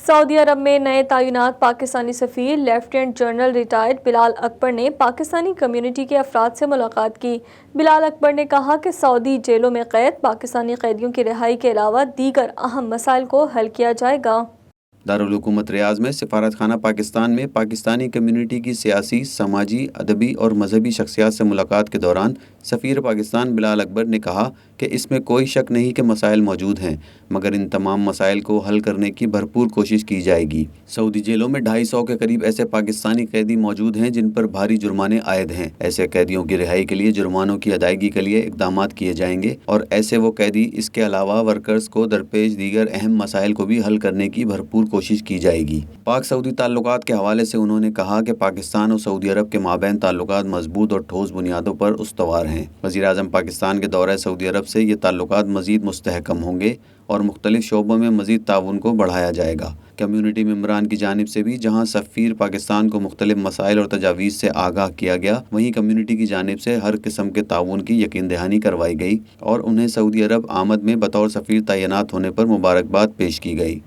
سعودی عرب میں نئے تعینات پاکستانی سفیر لیفٹیننٹ جنرل ریٹائرڈ بلال اکبر نے پاکستانی کمیونٹی کے افراد سے ملاقات کی۔ بلال اکبر نے کہا کہ سعودی جیلوں میں قید پاکستانی قیدیوں کی رہائی کے علاوہ دیگر اہم مسائل کو حل کیا جائے گا۔ دارالحکومت ریاض میں سفارت خانہ پاکستان میں پاکستانی کمیونٹی کی سیاسی، سماجی، ادبی اور مذہبی شخصیات سے ملاقات کے دوران سفیر پاکستان بلال اکبر نے کہا کہ اس میں کوئی شک نہیں کہ مسائل موجود ہیں، مگر ان تمام مسائل کو حل کرنے کی بھرپور کوشش کی جائے گی۔ سعودی جیلوں میں 250 کے قریب ایسے پاکستانی قیدی موجود ہیں جن پر بھاری جرمانے عائد ہیں۔ ایسے قیدیوں کی رہائی کے لیے جرمانوں کی ادائیگی کے لیے اقدامات کیے جائیں گے اور ایسے وہ قیدی اس کے علاوہ ورکرز کو درپیش دیگر اہم مسائل کو بھی حل کرنے کی بھرپور کوشش کی جائے گی۔ پاک سعودی تعلقات کے حوالے سے انہوں نے کہا کہ پاکستان اور سعودی عرب کے مابین تعلقات مضبوط اور ٹھوس بنیادوں پر استوار ہیں۔ وزیر اعظم پاکستان کے دورہ سعودی عرب سے یہ تعلقات مزید مستحکم ہوں گے اور مختلف شعبوں میں مزید تعاون کو بڑھایا جائے گا۔ کمیونٹی ممبران کی جانب سے بھی جہاں سفیر پاکستان کو مختلف مسائل اور تجاویز سے آگاہ کیا گیا، وہیں کمیونٹی کی جانب سے ہر قسم کے تعاون کی یقین دہانی کروائی گئی اور انہیں سعودی عرب آمد میں بطور سفیر تعینات ہونے پر مبارکباد پیش کی گئی۔